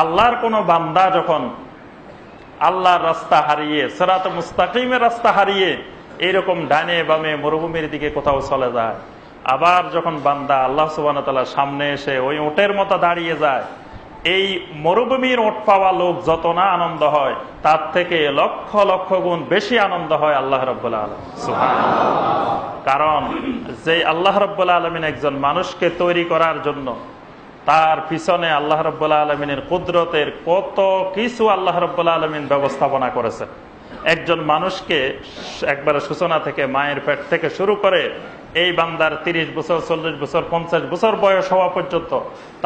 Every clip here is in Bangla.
আল্লাহর কোন বান্দা যখন আল্লাহর রাস্তা হারিয়ে, সিরাত মুস্তাকিমের রাস্তা হারিয়ে এইরকম ডানে বামে মরুভূমির দিকে কোথাও চলে যায়, আবার যখন বান্দা আল্লাহ সুবহানাহু ওয়া তাআলার সামনে এসে ওই উটের মতো দাঁড়িয়ে যায়, এই মরুভূমির ওট পাওয়া লোক যত না আনন্দ হয়, তার থেকে লক্ষ লক্ষ গুণ বেশি আনন্দ হয় আল্লাহ রাব্বুল আলামিন সুবহানাল্লাহ। কারণ যে আল্লাহ রাব্বুল আলামিন একজন মানুষকে তৈরি করার জন্য, তার পিছনে আল্লাহ রাব্বুল আলামিনের কুদরতের কত কিছু আল্লাহ রাব্বুল আলামিন ব্যবস্থাপনা করেছেন। একজন মানুষকে একবারে সূচনা থেকে, মায়ের পেট থেকে শুরু করে এই বান্দার 30 বছর, 40 বছর, 50 বছর বয়স হওয়া পর্যন্ত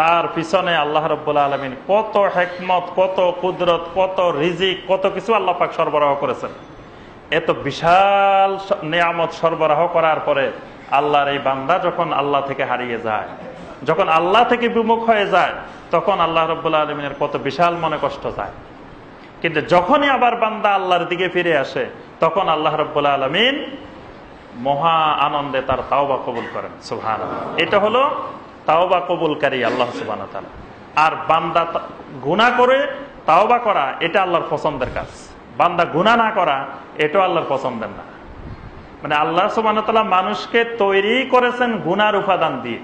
তার পিছনে আল্লাহ রাব্বুল আলামিন কত হিকমত, কত কুদরত, কত রিজিক, কত কিছু আল্লাহ পাক সরবরাহ করেছেন। এত বিশাল নিয়ামত সরবরাহ করার পরে আল্লাহর এই বান্দা যখন আল্লাহ থেকে হারিয়ে যায়, যখন আল্লাহ থেকে বিমুখ হয়ে যায়, তখন আল্লাহ রাব্বুল আলামিনের কত বিশাল মনে কষ্ট যায়। কিন্তু যখনই আবার বান্দা আল্লাহর দিকে ফিরে আসে, তখন আল্লাহ রাব্বুল আলামিন মহা আনন্দে তার তাওবা কবুল করেন সুবহানাল্লাহ। এটা হলো তাওবা কবুলকারী আল্লাহ সুবহানাহু ওয়া তাআলা। আর বান্দা গুনাহ করে তাওবা করা, এটা আল্লাহর পছন্দের কাজ। বান্দা গুনাহ না করা, এটাও আল্লাহর পছন্দের না। মানে আল্লাহ সুবহানাহু ওয়া তাআলা মানুষকে তৈরি করেছেন গুনার উপাদান দিয়ে।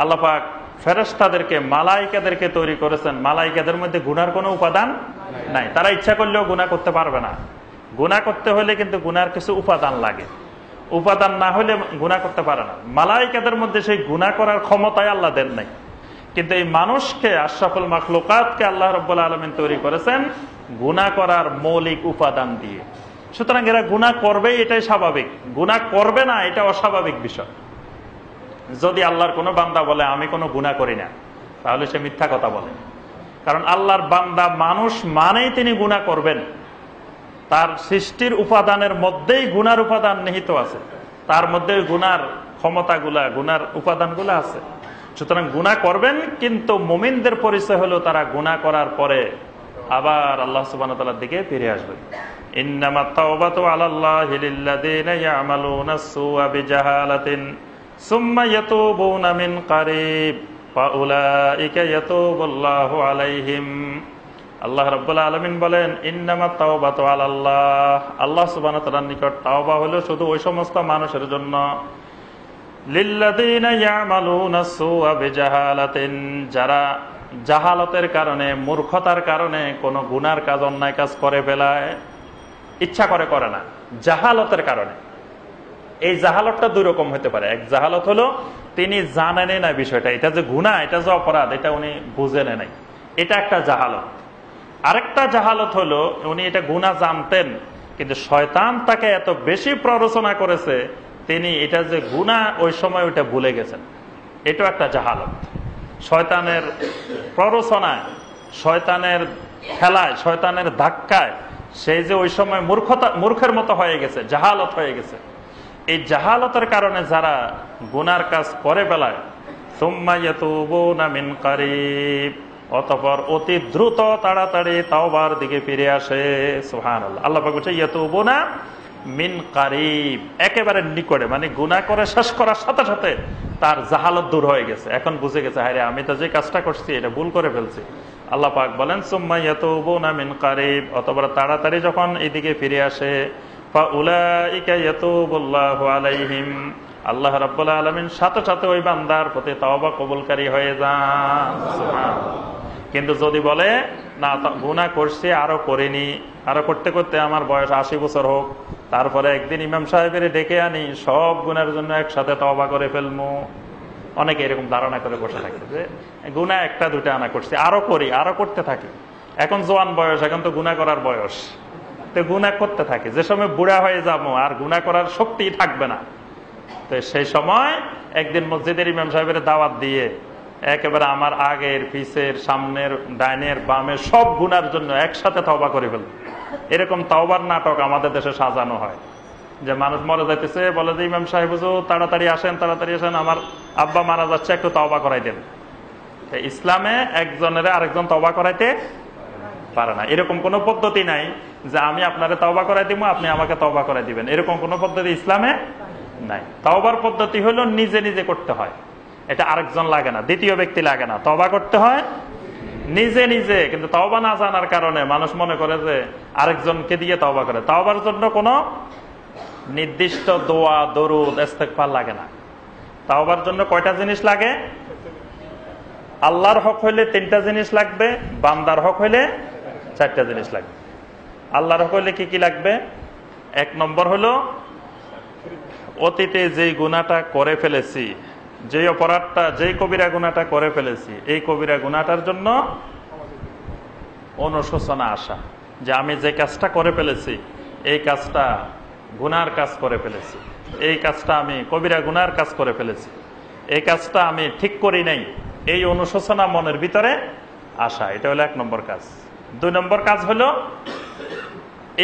আল্লাহ পাক ফেরেশতাদেরকে, মালাইকাদেরকে তৈরি করেছেন, মালাইকাদের মধ্যে গুনার কোনো উপাদান নাই। তারা ইচ্ছা করলেও গুনাহ করতে পারবে না। গুনাহ করতে হলে কিন্তু গুনার কিছু উপাদান লাগে, উপাদান না হলে গুনাহ করতে পারে না। মালাইকাদের মধ্যে সেই গুনাহ করার ক্ষমতাই আল্লাহ দেন নাই। কিন্তু এই মানুষকে, আশরাফুল মাখলুকাতকে আল্লাহ রাব্বুল আলামিন তৈরি করেছেন গুনাহ করার মৌলিক উপাদান দিয়ে। সুতরাং এরা গুনাহ করবে, এটাই স্বাভাবিক। গুনাহ করবে না, এটা অস্বাভাবিক বিষয়। যদি আল্লাহর কোনো বান্দা বলে আমি কোনো গুনাহ করি না, তাহলে সে মিথ্যা কথা বলে। কারণ আল্লাহর বান্দা মানুষ মানেই তিনি গুনাহ করবেন। তার সৃষ্টির উপাদানের মধ্যেই গুনার উপাদান নিহিত আছে, তার মধ্যে গুনার ক্ষমতাগুলা, গুনার উপাদানগুলা আছে। সুতরাং গুনাহ করবেন, কিন্তু মুমিনদের পরিচয় হলো তারা গুনাহ করার পরে আবার আল্লাহ সুবহানাহু ওয়া তাআলার দিকে ফিরে আসবে। ইন্নামাত তাওবাতু আলাল্লাহি লিল্লাযিনা ইয়ামালুনা সুআ বিজাহালাতিন সুম্মা ইয়াতুবুনা মিন কারিব ফাউলাইকা ইয়াতুবুল্লাহু আলাইহিম। আল্লাহ রাব্বুল আলামিন বলেন, ইন্নামাত তাওবাতু আলাল্লাহ, আল্লাহ সুবহানাহু ওয়া তাআলার নিকট তাওবা হলো শুধু ওই সমস্ত মানুষের জন্য, লিল্লাযিনা ইয়ামালুনা সুআ বিজাহালাতিন, যারা জাহালতের কারণে, মূর্খতার কারণে কোনো গুনার কাজ, অন্যায় কাজ করে ফেলায়, ইচ্ছা করে করে না, জাহালতের কারণে। এই জাহালতটা দুই রকম হতে পারে। এক জাহালত হলো তিনি জানেনই না বিষয়টা, এটা যে গুনাহ, এটা যে অপরাধ, এটা উনি বুঝেন নাই, এটা একটা জাহালত। আরেকটা জাহালত হলো উনি এটা গুনাহ জানতেন, কিন্তু শয়তান তাকে এত বেশি প্ররোচনা করেছে, তিনি এটা যে গুনাহ ওই সময় ওইটা ভুলে গেছেন। এটাও একটা জাহালত। শয়তানের প্ররোচনায়, শয়তানের খেলায়, শয়তানের ধাক্কায় সেই যে ওই সময় মূর্খের মতো হয়ে গেছে, জাহালত হয়ে গেছে। এই জাহালতের কারণে যারা গুনার কাজ করে ফেলায়, সুম্মা ইয়াতুবুনা মিন কারিব, অতঃপর অতি দ্রুত তাড়াতাড়ি তাওবার দিকে ফিরে আসে। সুবহানাল্লাহ। আল্লাহ পাক বলেন ইয়াতুবুনা মিন কারিব, একেবারে নিকটে। মানে গুনাহ করে শেষ করার সাথে সাথে তার জাহালত দূর হয়ে গেছে, এখন বুঝে গেছে হায়রে আমি তো যে কাজটা করছি এটা ভুল করে ফেলছি। আল্লাহ পাক বলেন সুম্মা ইয়াতুবুনা মিন কারিব, অতঃপর তাড়াতাড়ি যখন এদিকে ফিরে আসে, ফাউলাইকা ইয়াতুবুল্লাহু আলাইহিম, আল্লাহ রাব্বুল আলামিন সাথে সাথে ওই বান্দার প্রতি তওবা কবুলকারী হয়ে যান। সুবহানাল্লাহ। কিন্তু যদি বলে না গুনাহ করছি, আরো করিনি, আরো করতে করতে আমার বয়স 80 বছর হোক, তারপরে একদিন ইমাম সাহেবের ডেকে আনি, সব গুনার জন্য একসাথে তওবা করে ফেলবো। অনেকে এরকম ধারণা করে বসে থাকে যে গুনাহ একটা দুটা আনা করছি, আরো করি, আরো করতে থাকি। এখন জোয়ান বয়স, এখন তো গুনাহ করার বয়স, তো গুনাহ করতে থাকি। যে সময় বুড়া হয়ে যাবো আর গুনাহ করার শক্তি থাকবে না, তো সেই সময় একদিন মসজিদের ইমাম সাহেবের দাওয়াত দিয়ে একেবারে আমার আগের, পিছের, সামনের, ডাইনের, বামের সব গুনার জন্য একসাথে তওবা করে ফেলবো। এরকম তওবার নাটক আমাদের দেশে সাজানো হয়, যে মানুষ মরে যাইতেছে, বলে যে ইমাম সাহেব হুজুর তাড়াতাড়ি আসেন, তাড়াতাড়ি আসেন, আমার আব্বা মারা যাচ্ছে, একটু তওবা করাই দেন। ইসলামে একজনের আরেকজন তওবা করাইতে পারে না। এরকম কোন পদ্ধতি নাই যে আমি আপনারে তওবা করাই দিব, আপনি আমাকে তওবা করাই দিবেন, এরকম কোন পদ্ধতি ইসলামে নাই। তওবার পদ্ধতি হলো নিজে নিজে করতে হয়, এটা আরেকজন লাগে না, দ্বিতীয় ব্যক্তি লাগে না। তওবা করতে হয় নিজে নিজে, কিন্তু তওবা না জানার কারণে মানুষ মনে করে যে আরেকজনকে দিয়ে তওবা করে। তওবার জন্য কোনো নির্দিষ্ট দোয়া, দরুদ, ইস্তেগফার লাগে না। তওবার জন্য কয়টা জিনিস লাগে? আল্লাহর হক হইলে 3টা জিনিস লাগবে, বান্দার হক হইলে 4টা জিনিস লাগবে। আল্লাহর হক হইলে কি কি লাগবে? 1 নম্বর হলো অতীতে যেই গুনাহটা করে ফেলেছি, যেই অপরাধটা, যেই কবিরা গুনাহটা করে ফেলেছি, এই কবিরা গুনাহটার জন্য অনুশোচনা আসা, যে আমি যে কাজটা করে ফেলেছি, এই কাজটা গুনার কাজ করে ফেলেছি, এই কাজটা আমি কবিরা গুনার কাজ করে ফেলেছি, এই কাজটা আমি ঠিক করি নাই, এই অনুশোচনা মনের ভিতরে আসা। এটা হলো 1 নম্বর কাজ। 2 নম্বর কাজ হলো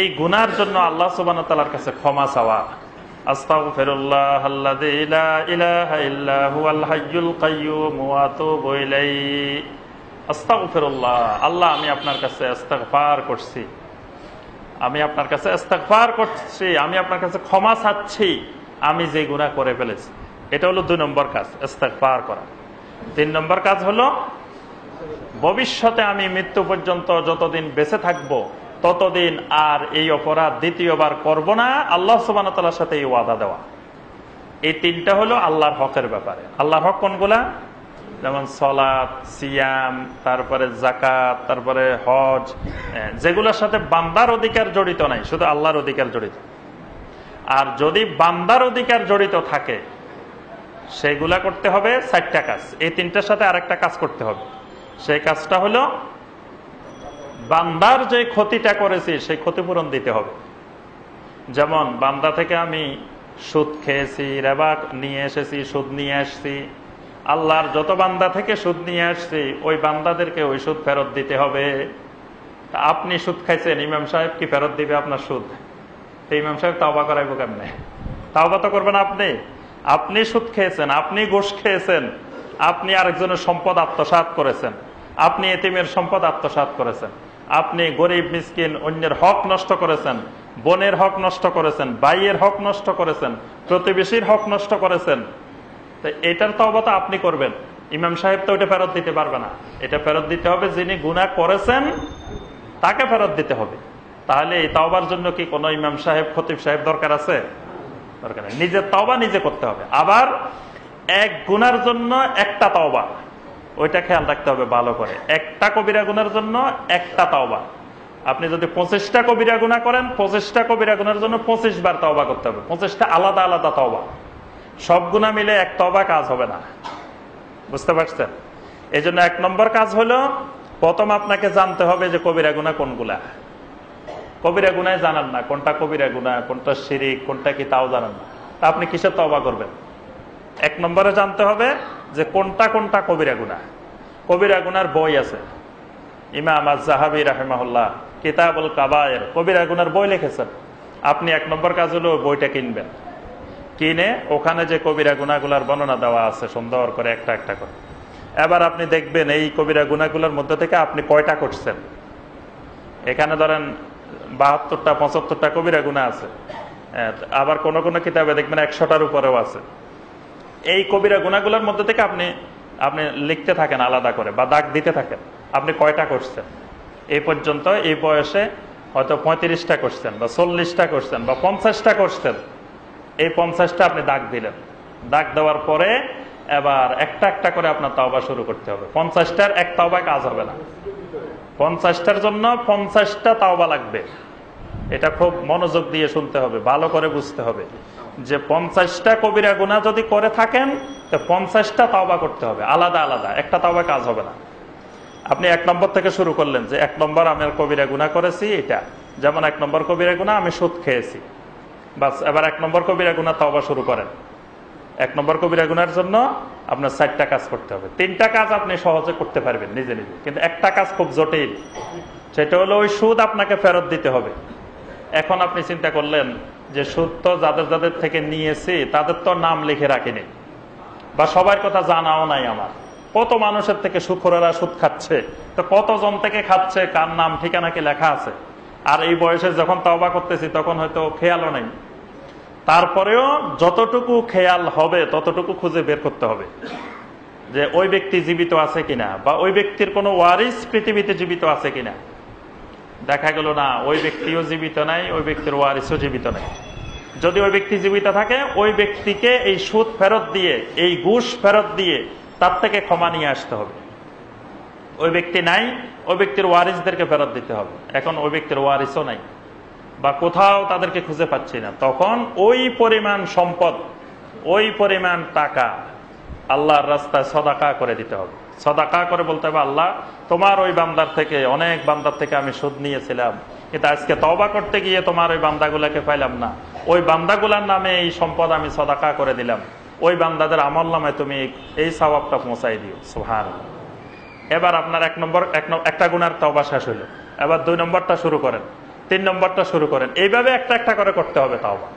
এই গুনার জন্য আল্লাহ সুবহানাহু ওয়া তাআলার কাছে ক্ষমা চাওয়া। আস্তাগফিরুল্লাহ আল্লাযী লা ইলাহা ইল্লা হুয়াল হাইয়ুল কাইয়্যুম ওয়া আতুবু ইলাইহি। আস্তাগফিরুল্লাহ, আল্লাহ আমি আপনার কাছে ইস্তেগফার করছি, আমি আপনার কাছে ইস্তেগফার করছি, আমি আপনার কাছে ক্ষমা চাচ্ছি আমি যে গুনাহ করে ফেলেছি। এটা হলো 2 নম্বর কাজ, ইস্তেগফার করা। 3 নম্বর কাজ হলো ভবিষ্যতে আমি মৃত্যু পর্যন্ত যতদিন বেঁচে থাকবো ততদিন আর এই অপরাধ দ্বিতীয়বার করব না, আল্লাহ সুবহানাহু ওয়া তাআলার সাথে এই ওয়াদা দেওয়া। এই 3টা হলো আল্লাহর হকের ব্যাপারে। আল্লাহর হক কোনগুলা? যেমন সালাত, সিয়াম, তারপরে যাকাত, তারপরে হজ, যেগুলোর সাথে বান্দার অধিকার জড়িত নাই, শুধু আল্লাহর অধিকার জড়িত। আর যদি বান্দার অধিকার জড়িত থাকে সেগুলা করতে হবে 4টা কাজ। এই 3টার সাথে আরেকটা কাজ করতে হবে। সেই কাজটা হলো বান্দার যে ক্ষতিটা করেছি সেই ক্ষতিপূরণ দিতে হবে। যেমন বান্দা থেকে আমি সুদ খেয়েছি, রিবা নিয়ে এসেছি, সুদ নিয়ে আসছি, আল্লাহর যত বান্দা থেকে সুদ নিয়ে আসছি ওই বান্দাদেরকে ওই সুদ ফেরত দিতে হবে। আপনি সুদ খাইছেন, ইমাম সাহেব কি ফেরত দিবে আপনার সুদ? ইমাম সাহেব তাওবা করাইবো কেমনে? তাওবা তো করবেন আপনি। আপনি সুদ খেয়েছেন, আপনি ঘুষ খেয়েছেন, আপনি আরেকজনের সম্পদ আত্মসাৎ করেছেন, আপনি এতিমের সম্পদ আত্মসাৎ করেছেন, আপনি গরিব মিসকিন অন্যের হক নষ্ট করেছেন, বোনের হক নষ্ট করেছেন, ভাইয়ের হক নষ্ট করেছেন, প্রতিবেশীর হক নষ্ট করেছেন। এটার তওবা তো আপনি করবেন, ইমাম সাহেব তো ওটা ফেরত দিতে পারবে না। এটা ফেরত দিতে হবে যিনি গুনাহ করেছেন তাকে ফেরত দিতে হবে। তাহলে এই তওবার জন্য কি কোনো ইমাম সাহেব, খতিব সাহেব দরকার আছে? দরকার নেই। নিজের তওবা নিজে করতে হবে। আবার এক গুনার জন্য একটা তওবা, ওইটা খেয়াল রাখতে হবে ভালো করে। একটা কবিরা গুনার জন্য একটা তওবা। আপনি যদি 25টা কবিরা গুনাহ করেন, 25টা কবিরা গুনার জন্য 25 বার তওবা করতে হবে। 25টা আলাদা আলাদা তওবা। সব গুনাহ মিলে এক তওবা কাজ হবে না। বুঝতে পারছেন? এই জন্য 1 নম্বর কাজ হলো প্রথম আপনাকে জানতে হবে যে কবিরা গুনাহ কোনগুলা। কবিরা গুনাহ জানান না, কোনটা কবিরা গুনাহ, কোনটা শিরিক, কোনটা কি তাও জানান না, তা আপনি কিসের তওবা করবেন? 1 নম্বরে জানতে হবে যে কোনটা কোনটা কবিরা গুনাহ। কবিরা গুনার বই আছে, ইমাম আয-যাহাবী রাহিমাহুল্লাহ কিতাবুল কাবায়ের কবিরা গুনার বই লিখেছেন। আপনি 1 নম্বর কাজ হলো বইটা কিনবেন, কিনে ওখানে যে কবিরা গুনাহগুলোর বর্ণনা দেওয়া আছে সুন্দর করে একটা একটা করে, এবার আপনি দেখবেন এই কবিরা গুনাহগুলোর মধ্যে থেকে আপনি কয়টা করছেন। এখানে ধরেন 72টা 75টা কবিরা গুনাহ আছে, আবার কোন কোন কিতাবে দেখবেন 100টার উপরেও আছে। এই কবিরা গুনাহগুলোর মধ্যে থেকে আপনি আপনি লিখতে থাকেন আলাদা করে বা দাগ দিতে থাকেন আপনি কয়টা করছেন। এই পর্যন্ত এই বয়সে হয়তো 35টা করছেন বা 40টা করছেন বা 50টা করছেন। এই 50টা আপনি দাগ দিলেন। দাগ দেওয়ার পরে এবার একটা একটা করে আপনার তাওবা শুরু করতে হবে। 50টার এক তাওবা কাজ হবে না, 50টার জন্য 50টা তাওবা লাগবে। এটা খুব মনোযোগ দিয়ে শুনতে হবে, ভালো করে বুঝতে হবে যে 50টা কবিরা গুনাহ যদি করে থাকেন তো 50টা তাওবা করতে হবে আলাদা আলাদা, একটা তাওবা কাজ হবে না। আপনি 1 নম্বর থেকে শুরু করলেন যে 1 নম্বর আমি কবিরা গুনাহ করেছি এটা, যেমন 1 নম্বর কবিরা গুনাহ আমি সুদ খেয়েছি, বাস এবার 1 নম্বর কবিরা গুনাহ তাওবা শুরু করেন। 1 নম্বর কবিরা গুনার জন্য আপনার 4টা কাজ করতে হবে। 3টা কাজ আপনি সহজে করতে পারবেন নিজে নিজে, কিন্তু একটা কাজ খুব জটিল, সেটা হলো ওই সুদ আপনাকে ফেরত দিতে হবে। এখন আপনি চিন্তা করলেন যে সুদ তো যাদের যাদের থেকে নিয়েছি তাদের তো নাম লিখে রাখিনি বা সবার কথা জানাও নাই আমার, কত মানুষের থেকে সুদখোরেরা সুদ খাচ্ছে, তো কতজন থেকে খাচ্ছে কার নাম ঠিকানা কি লেখা আছে, আর এই বয়সে যখন তওবা করতেছি তখন হয়তো খেয়ালও নাই। তারপরেও যতটুকু খেয়াল হবে ততটুকু খুঁজে বের করতে হবে যে ওই ব্যক্তি জীবিত আছে কিনা, বা ওই ব্যক্তির কোনো ওয়ারিস পৃথিবীতে জীবিত আছে কিনা। দেখা গেল না, ওই ব্যক্তিও জীবিত নাই, ওই ব্যক্তির ওয়ারিসও জীবিত নাই। যদি ওই ব্যক্তি জীবিত থাকে, ওই ব্যক্তিকে এই সুদ ফেরত দিয়ে, এই ঘুষ ফেরত দিয়ে তার থেকে ক্ষমা নিয়ে আসতে হবে। ওই ব্যক্তি নাই, ওই ব্যক্তির ওয়ারিসদেরকে ফেরত দিতে হবে। এখন ওই ব্যক্তির ওয়ারিসও নাই, বা কোথাও তাদেরকে খুঁজে পাচ্ছি না, তখন ওই পরিমাণ সম্পদ, ওই পরিমাণ টাকা আল্লাহর রাস্তায় সদাকা করে দিতে হবে। সদাকা করে বলতে হবে, আল্লাহ তোমার ওই বান্দার থেকে, অনেক বান্দার থেকে আমি সুদ নিয়েছিলাম, কিন্তু আজকে তওবা করতে গিয়ে তোমার ওই বান্দাগুলাকে পাইলাম না, ওই বান্দাগুলার নামে এই সম্পদ আমি সদাকা করে দিলাম, ওই বান্দাদের আমল নামে তুমি এই সওয়াবটা পৌঁছাই দিও। সুবহানাল্লাহ। এবার আপনার একটা গুনার তওবা শেষ হইল, এবার 2 নম্বরটা শুরু করেন, 3 নম্বরটা শুরু করেন, এইভাবে একটা একটা করে করতে হবে তওবা।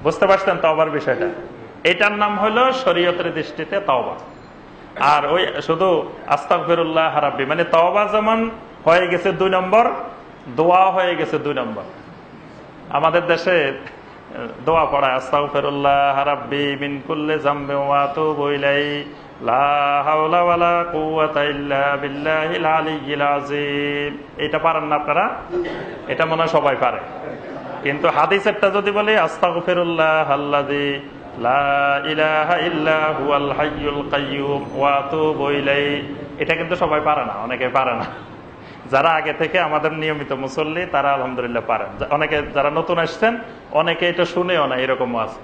বুঝতে পারছেন তওবার বিষয়টা? এটার নাম হলো শরীয়তের দৃষ্টিতে তওবা। আর ওই শুধু আস্তাগফিরুল্লাহ রাব্বি, মানে তওবা যেমন হয়ে গেছে 2 নম্বর, দোয়া হয়ে গেছে 2 নম্বর। আমাদের দেশে দোয়া পড়ায়, আস্তাগফিরুল্লাহ রাব্বি মিন কুল্লি যামবি ওয়া আতুবু ইলাইহি লা হাওলা ওয়ালা কুওয়াতা ইল্লা বিল্লাহিল আলিয়্যিল আযীম। এটা পারেন না আপনারা? এটা মনে হয় সবাই পারে, কিন্তু হাদিসেরটা যদি বলি, আস্তাগফিরুল্লাহ আল্লাযী লা ইলাহা ইল্লা হুয়াল হাইয়ুল কাইয়্যুম ওয়া আতুবু ইলাইহি, এটা কিন্তু সবাই পারে না, অনেকে পারে না। যারা আগে থেকে আমাদের নিয়মিত মুসল্লি তারা আলহামদুলিল্লাহ পারেন, অনেকে যারা নতুন আসছেন অনেকে এটা শুনেও না, এরকমও আছে।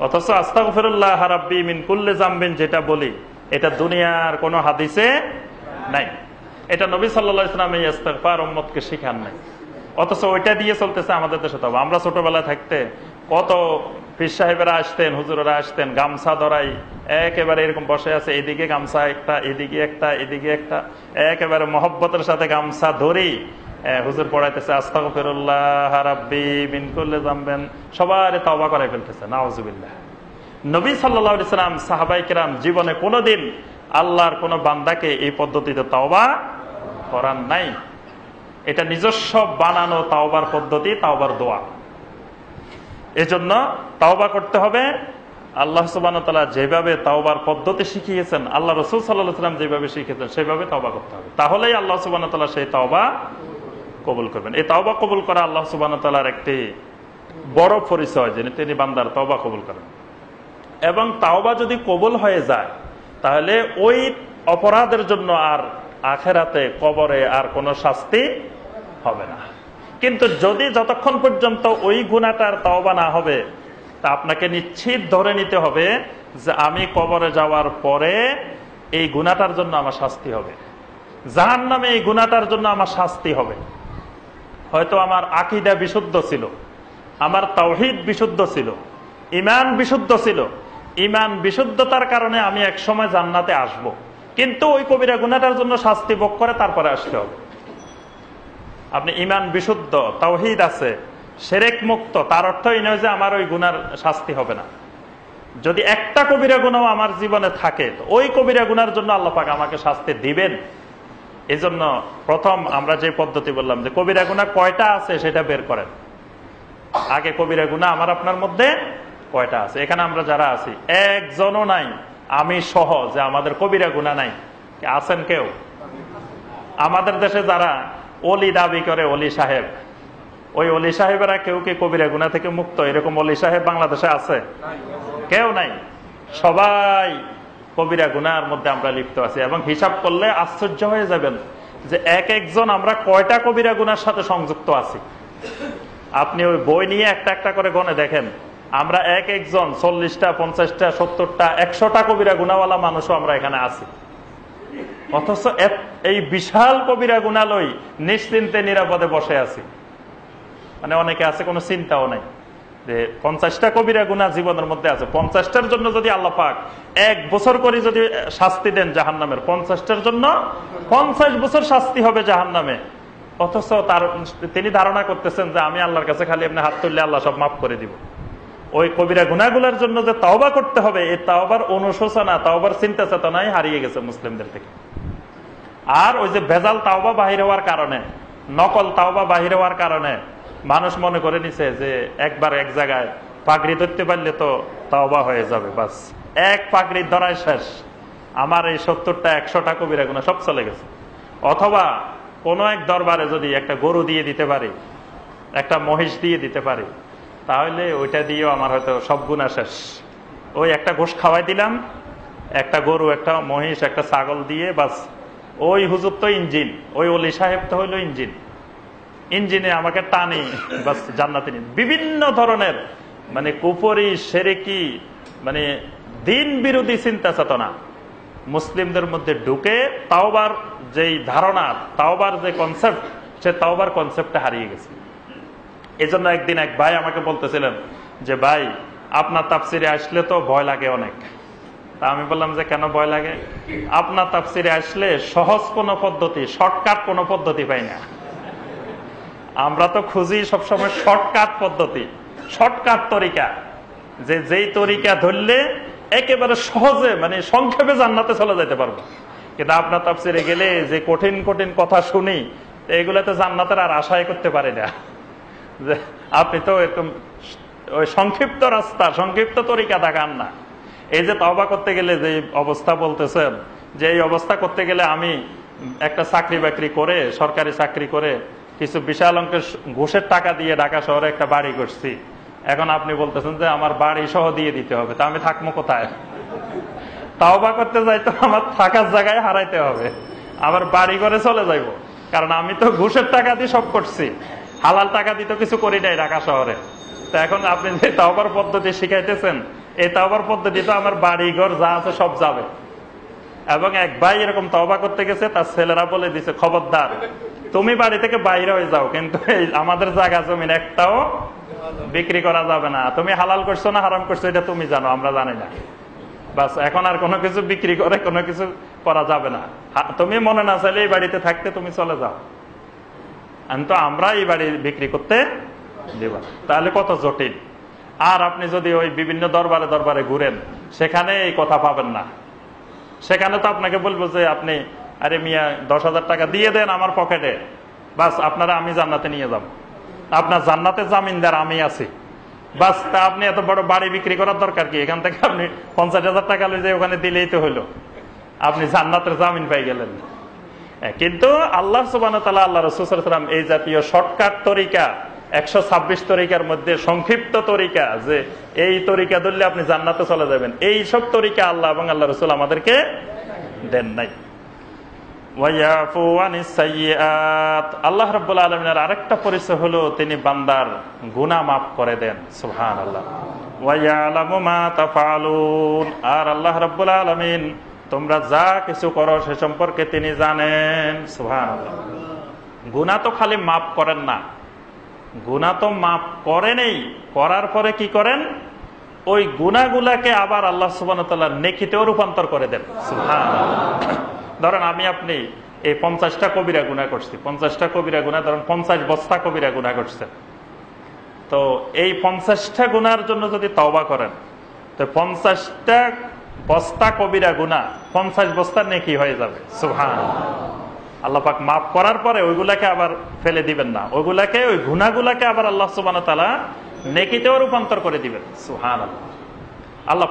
অথচ আস্তাগফিরুল্লাহ রাব্বি মিন কুল্লি যামবিন যেটা বলি, এটা দুনিয়ার কোনো হাদিসে নাই। এটা নবী সাল্লাল্লাহু আলাইহি ওয়াসাল্লাম এই ইস্তিগফার উম্মতকে শিখান নাই, অথচ ওইটা দিয়ে চলতেছে আমাদের দেশে। তবে আমরা ছোটবেলায় থাকতে কত পীর সাহেবেরা আসতেন, হুজুরেরা আসতেন, গামছা ধরাই একেবারে এরকম বসে আছে, এদিকে গামছা একটা, এদিকে একটা, এদিকে একটা, একেবারে মহব্বতের সাথে গামছা ধরি হুজুর পড়াইতেছে আস্তাগফিরুল্লাহ রাব্বি মিন কুল্লি যামবিন, সবার তওবা করে ফেলতেছে। নাউজুবিল্লাহ। নবী সাল্লাল্লাহু আলাইহি সাল্লাম, সাহাবায়ে কেরাম জীবনে কোনোদিন আল্লাহর কোন বান্দাকে এই পদ্ধতিতে তওবা করান নাই। এটা নিজস্ব বানানো তাওবার পদ্ধতি, তাওবার দোয়া। এজন্য তাওবা করতে হবে আল্লাহ সুবহানাহু ওয়া তাআলা যেভাবে তাওবার পদ্ধতি শিখিয়েছেন, আল্লাহ রাসূল সাল্লাল্লাহু আলাইহি ওয়াসাল্লাম যেভাবে শিখিয়েছেন সেভাবে তাওবা করতে হবে। তাহলেই আল্লাহ সুবহানাহু ওয়া তাআলা সেই তাওবা কবুল করবেন। এই তাওবা কবুল করা আল্লাহ সুবহানাহু ওয়া তাআলার একটি বড় পরিচয়, যে তিনি বান্দার তাওবা কবুল করেন। এবং তাওবা যদি কবুল হয়ে যায়, তাহলে ওই অপরাধের জন্য আর আখেরাতে, কবরে আর কোনো শাস্তি হবে না। কিন্তু যদি যতক্ষণ পর্যন্ত ওই গুনাহটার তওবা না হবে, তা আপনাকে নিশ্চিত ধরে নিতে হবে যে আমি কবরে যাওয়ার পরে এই গুনাহটার জন্য আমার শাস্তি হবে, জাহান্নামে এই গুনাহটার জন্য আমার শাস্তি হবে। হয়তো আমার আকীদা বিশুদ্ধ ছিল, আমার তাওহীদ বিশুদ্ধ ছিল, ঈমান বিশুদ্ধ ছিল, ঈমান বিশুদ্ধতার কারণে আমি এক সময় জান্নাতে আসব, কিন্তু ওই কবিরা গুনাহটার জন্য শাস্তি ভোগ করে তারপরে আসতে হবে। আপনি ঈমান বিশুদ্ধ, তাওহীদ আছে, শিরক মুক্ত, তার অর্থ এই নয় যে আমার ওই গুনার শাস্তি হবে না। যদি একটা কবিরা গুনাহ আমার জীবনে থাকে, তো ওই কবিরা গুনার জন্য আল্লাহ পাক আমাকে শাস্তি দিবেন। এই জন্য প্রথম আমরা যে পদ্ধতি বললাম, যে কবিরা গুনাহ কয়টা আছে সেটা বের করেন। আগে কবিরা গুনাহ আমার আপনার মধ্যে কয়টা আছে? এখানে আমরা যারা আছি একজনও নাই, আমি সহ, যে আমাদের কবিরা গুনাহ নাই। আছেন কেউ? আমাদের দেশে যারা ওলি দাবি করে, ওলি সাহেব, ওই ওলি সাহেবেরা কেউ কি কবিরা গুনাহ থেকে মুক্ত? এরকম ওলি সাহেব বাংলাদেশে আছে? কেউ নাই। সবাই কবিরা গুনাহের মধ্যে আমরা লিপ্ত আছি। এবং হিসাব করলে আশ্চর্য হয়ে যাবেন যে এক একজন আমরা কয়টা কবিরা গুনাহের সাথে সংযুক্ত আছি। আপনি ওই বই নিয়ে একটা একটা করে গণে দেখেন, আমরা এক একজন 40টা, 50টা, 70টা, 100টা কবিরা গুনাহওয়ালা মানুষও আমরা এখানে আছি। অথচ এই বিশাল কবিরা গুনাহ লই নিশ্চিন্তে নিরাপদে বসে আছি। মানে অনেকে আছে কোনো চিন্তাও নাই যে 50টা কবিরা গুনাহ জীবনের মধ্যে আছে, 50টার জন্য যদি আল্লাহ পাক 1 বছর করে যদি শাস্তি দেন জাহান্নামের, 50টার জন্য 50 বছর শাস্তি হবে জাহান্নামে। অথচ তিনি ধারণা করতেছেন যে আমি আল্লাহর কাছে খালি এমনি হাত তুললে আল্লাহ সব মাফ করে দিব। ওই কবিরা গুনাহগুলোর জন্য যে তাওবা করতে হবে, এই তাওবার অনুশোচনা, তাওবার চিন্তা চেতনাই হারিয়ে গেছে মুসলিমদের থেকে। আর ওই যে ভেজাল তাওবা বাহির হওয়ার কারণে, নকল তাওবা বাহির হওয়ার কারণে মানুষ মনে করে নিছে যে একবার এক জায়গায় পাগড়ি ধরতে পারলে তো তাওবা হয়ে যাবে, বাস এক পাগড়ি ধরায় শেষ। আমার এই 70টা 100টা কবিরা গুনাহ সব চলে গেছে। অথবা কোন এক দরবারে যদি একটা গরু দিয়ে দিতে পারি, একটা মহিষ দিয়ে দিতে পারি, তাহলে ওইটা দিয়েও আমার হয়তো সব গুনাহ শেষ। ওই একটা ঘোষ খাওয়াই দিলাম, একটা গরু, একটা মহিষ, একটা ছাগল দিয়ে বাস, ওই হুজুর তো ইঞ্জিন, ওই ওলি সাহেব তো হইলো ইঞ্জিন, ইঞ্জিনে আমাকে টানি বাস জান্নাতে নিন। বিভিন্ন ধরনের মানে কুফরি, শিরকি, মানে দিন বিরোধী চিন্তা চেতনা মুসলিমদের মধ্যে ঢুকে তাওবার যেই ধারণা, তাওবার যে কনসেপ্ট, সে তাওবার কনসেপ্টটা হারিয়ে গেছে। এই জন্য একদিন এক ভাই আমাকে বলতেছিলেন যে ভাই, আপনার তাফসিরে আসলে তো ভয় লাগে অনেক। তা আমি বললাম যে কেন ভয় লাগে? আপনার তাফসিরে আসলে সহজ কোনো পদ্ধতি, শর্টকাট কোনো পদ্ধতি পাই না। আমরা তো খুঁজি সবসময় শর্টকাট পদ্ধতি, শর্টকাট তরিকা, যে যেই তরিকা ধরলে একেবারে সহজে মানে সংক্ষেপে জান্নাতে চলে যেতে পারবো। কিন্তু আপনার তাফসিরে গেলে যে কঠিন কঠিন কথা শুনি, এগুলোতে জান্নাতের আর আশাই করতে পারি না। যে আপনি তো এরকম ওই সংক্ষিপ্ত রাস্তা, সংক্ষিপ্ত তরিকা দেখান না। এই যে তওবা করতে গেলে যে অবস্থা বলতেছেন, যে এই অবস্থা করতে গেলে আমি একটা চাকরি বাকরি করে, সরকারি চাকরি করে কিছু বিশাল অঙ্কের ঘুষের টাকা দিয়ে ঢাকা শহরে একটা বাড়ি করছি, এখন আপনি বলতেছেন যে আমার বাড়ি সহ দিয়ে দিতে হবে, তা আমি থাকবো কোথায়? তওবা করতে যাই তো আমার থাকার জায়গায় হারাইতে হবে, আবার বাড়ি করে চলে যাইব, কারণ আমি তো ঘুষের টাকা দিয়ে সব করছি, হালাল টাকা দিয়ে তো কিছু করি নাই ঢাকা শহরে। তো এখন আপনি যে তওবার পদ্ধতি শিখাইতেছেন, এই তওবার পদ্ধতি তো আমার বাড়ি ঘর যা আছে সব যাবে। এবং এক ভাই এরকম তওবা করতে গেছে, তার ছেলেরা বলে দিছে খবরদার তুমি বাড়ি থেকে বাইরে হয়ে যাও, কিন্তু এই আমাদের জায়গা জমিন একটাও বিক্রি করা যাবে না। তুমি হালাল করছো না হারাম করছো এটা তুমি জানো, আমরা জানি না। বাস এখন আর কোনো কিছু বিক্রি করে কোনো কিছু করা যাবে না। তুমি মনে না চাইলে এই বাড়িতে থাকতে তুমি চলে যাও, তো আমরা এই বাড়ি বিক্রি করতে দেব। তাহলে কত জটিল। আর আপনি যদি ওই বিভিন্ন দরবারে দরবারে ঘুরেন, সেখানে এই কথা পাবেন না। সেখানে তো আপনাকে বলবো যে আপনি আরে মিয়া 10,000 টাকা দিয়ে দেন আমার পকেটে, বাস আপনারা আমি জান্নাতে নিয়ে যাব, আপনার জান্নাতে জামিনদার আমি আছি, বাস। তা আপনি এত বড় বাড়ি বিক্রি করার দরকার কি? এখান থেকে আপনি 50,000 টাকা লই যে ওখানে দিলেই তো হইলো, আপনি জান্নাতের জামিন পাই গেলেন। কিন্তু আল্লাহ সুবহানাহু ওয়া তাআলা, আল্লাহ রাসূল সাল্লাল্লাহু আলাইহি ওয়াসাল্লাম এই জাতীয় শর্টকাট তরিকা, 126 তরিকার মধ্যে সংক্ষিপ্ত তরিকা, যে এই তরিকা ধরলে আপনি জান্নাতে চলে যাবেন, এই সব তরিকা আল্লাহ এবং আল্লাহ রাসূল আমাদেরকে দেন নাই। ওয়ায়াফু আনিস সাইয়্যাত, আল্লাহ রাব্বুল আলামিনের আরেকটা পরিচয় হলো তিনি বান্দার গুনাহ মাফ করে দেন। সুবহানাল্লাহ। ওয়া ইয়ালামু মা তাফআলুন, আর আল্লাহ রাব্বুল আলামিন তোমরা যা কিছু করো সে সম্পর্কে তিনি জানেন। সুবহানাল্লাহ। গুনাহ তো খালি মাফ করেন না, গুনাহ তো মাফ করেনই, করার পরে কি করেন? ওই গুনাহগুলাকে আবার আল্লাহ সুবহানাহু ওয়া তাআলা নেকিতেও রূপান্তর করে দেন। সুবহানাল্লাহ। ধরেন আমি আপনি এই 50টা কবিরা গুনাহ করছি, 50টা কবিরা গুনাহ, ধরেন 50 বস্তা কবিরা গুনাহ করছেন, তো এই 50টা গুনার জন্য যদি তওবা করেন, তো 50টা বস্তা কবিরা গুনাহ 50 বস্তা নেকি হয়ে যাবে। সুবহানাল্লাহ। আল্লাহ পাক মাফ করার পরে ওইগুলাকে আবার ফেলে দিবেন না, ওইগুলাকে, ওই গুনাহগুলাকে আবার আল্লাহ সুবহানাহু ওয়া তাআলা নেকিতেও রূপান্তর করে দিবেন। সুবহানাল্লাহ। আল্লাহ